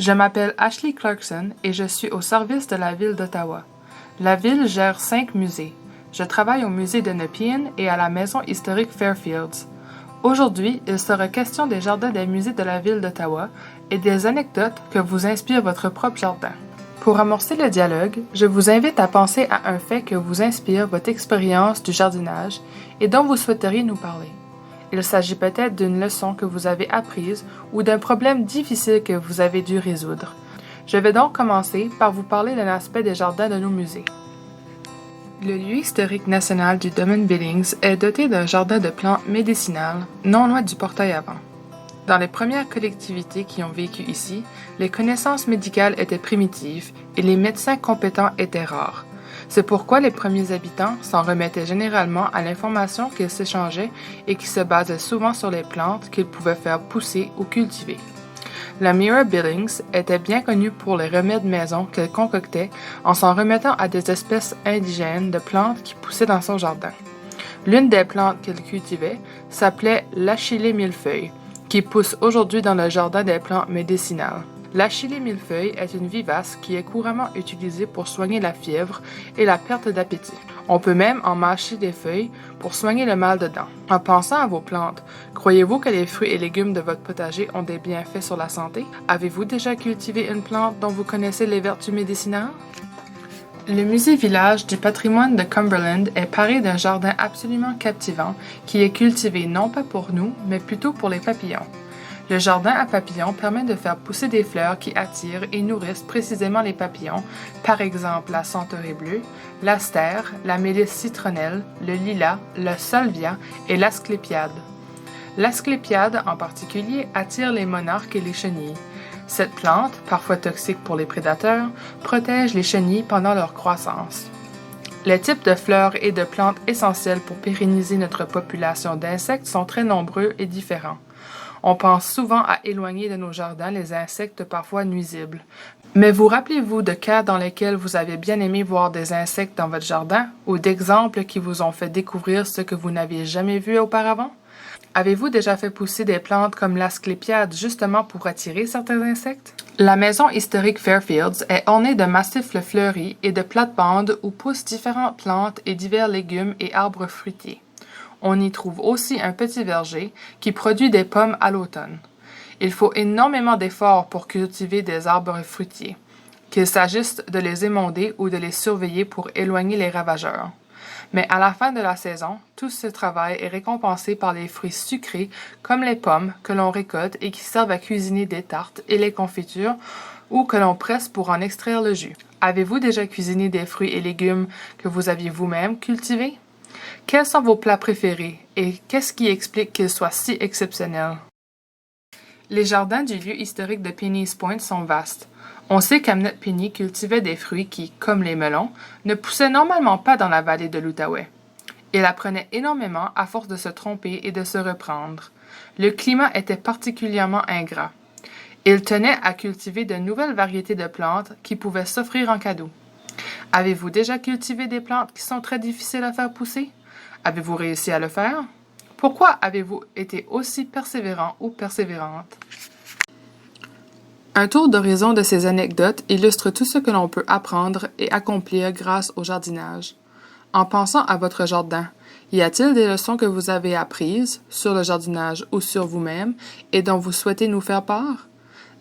Je m'appelle Ashley Clarkson et je suis au service de la Ville d'Ottawa. La Ville gère 5 musées. Je travaille au musée de Nepean et à la maison historique Fairfields. Aujourd'hui, il sera question des jardins des musées de la Ville d'Ottawa et des anecdotes que vous inspire votre propre jardin. Pour amorcer le dialogue, je vous invite à penser à un fait que vous inspire votre expérience du jardinage et dont vous souhaiteriez nous parler. Il s'agit peut-être d'une leçon que vous avez apprise ou d'un problème difficile que vous avez dû résoudre. Je vais donc commencer par vous parler d'un aspect des jardins de nos musées. Le lieu historique national du domaine Billings est doté d'un jardin de plantes médicinales, non loin du portail avant. Dans les premières collectivités qui ont vécu ici, les connaissances médicales étaient primitives et les médecins compétents étaient rares. C'est pourquoi les premiers habitants s'en remettaient généralement à l'information qu'ils s'échangeaient et qui se basait souvent sur les plantes qu'ils pouvaient faire pousser ou cultiver. La Myra Billings était bien connue pour les remèdes maison qu'elle concoctait en s'en remettant à des espèces indigènes de plantes qui poussaient dans son jardin. L'une des plantes qu'elle cultivait s'appelait l'Achillée millefeuille, qui pousse aujourd'hui dans le jardin des plantes médicinales. L'Achillée millefeuille est une vivace qui est couramment utilisée pour soigner la fièvre et la perte d'appétit. On peut même en mâcher des feuilles pour soigner le mal de dents. En pensant à vos plantes, croyez-vous que les fruits et légumes de votre potager ont des bienfaits sur la santé? Avez-vous déjà cultivé une plante dont vous connaissez les vertus médicinales? Le musée village du patrimoine de Cumberland est paré d'un jardin absolument captivant qui est cultivé non pas pour nous, mais plutôt pour les papillons. Le jardin à papillons permet de faire pousser des fleurs qui attirent et nourrissent précisément les papillons, par exemple la centaurea bleue, l'astère, la mélisse citronnelle, le lilas, le salvia et l'asclépiade. L'asclépiade en particulier attire les monarques et les chenilles. Cette plante, parfois toxique pour les prédateurs, protège les chenilles pendant leur croissance. Les types de fleurs et de plantes essentielles pour pérenniser notre population d'insectes sont très nombreux et différents. On pense souvent à éloigner de nos jardins les insectes parfois nuisibles. Mais vous rappelez-vous de cas dans lesquels vous avez bien aimé voir des insectes dans votre jardin ou d'exemples qui vous ont fait découvrir ce que vous n'aviez jamais vu auparavant? Avez-vous déjà fait pousser des plantes comme l'asclépiade justement pour attirer certains insectes? La maison historique Fairfields est ornée de massifs fleuris et de plates-bandes où poussent différentes plantes et divers légumes et arbres fruitiers. On y trouve aussi un petit verger qui produit des pommes à l'automne. Il faut énormément d'efforts pour cultiver des arbres fruitiers, qu'il s'agisse de les émonder ou de les surveiller pour éloigner les ravageurs. Mais à la fin de la saison, tout ce travail est récompensé par les fruits sucrés comme les pommes que l'on récolte et qui servent à cuisiner des tartes et les confitures ou que l'on presse pour en extraire le jus. Avez-vous déjà cuisiné des fruits et légumes que vous aviez vous-même cultivés? Quels sont vos plats préférés et qu'est-ce qui explique qu'ils soient si exceptionnels? Les jardins du lieu historique de Penny's Point sont vastes. On sait qu'Hamnet Penny cultivait des fruits qui, comme les melons, ne poussaient normalement pas dans la vallée de l'Outaouais. Il apprenait énormément à force de se tromper et de se reprendre. Le climat était particulièrement ingrat. Il tenait à cultiver de nouvelles variétés de plantes qui pouvaient s'offrir en cadeau. Avez-vous déjà cultivé des plantes qui sont très difficiles à faire pousser? Avez-vous réussi à le faire? Pourquoi avez-vous été aussi persévérant ou persévérante? Un tour d'horizon de ces anecdotes illustre tout ce que l'on peut apprendre et accomplir grâce au jardinage. En pensant à votre jardin, y a-t-il des leçons que vous avez apprises sur le jardinage ou sur vous-même et dont vous souhaitez nous faire part?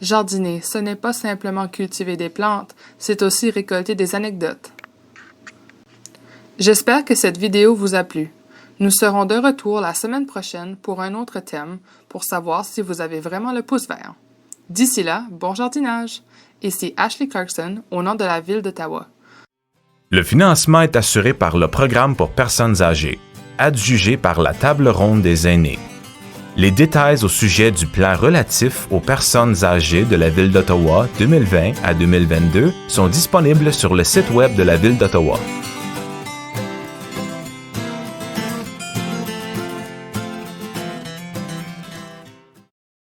Jardiner, ce n'est pas simplement cultiver des plantes, c'est aussi récolter des anecdotes. J'espère que cette vidéo vous a plu. Nous serons de retour la semaine prochaine pour un autre thème pour savoir si vous avez vraiment le pouce vert. D'ici là, bon jardinage! Ici Ashley Clarkson, au nom de la Ville d'Ottawa. Le financement est assuré par le Programme pour personnes âgées, adjugé par la Table ronde des aînés. Les détails au sujet du plan relatif aux personnes âgées de la Ville d'Ottawa 2020 à 2022 sont disponibles sur le site web de la Ville d'Ottawa.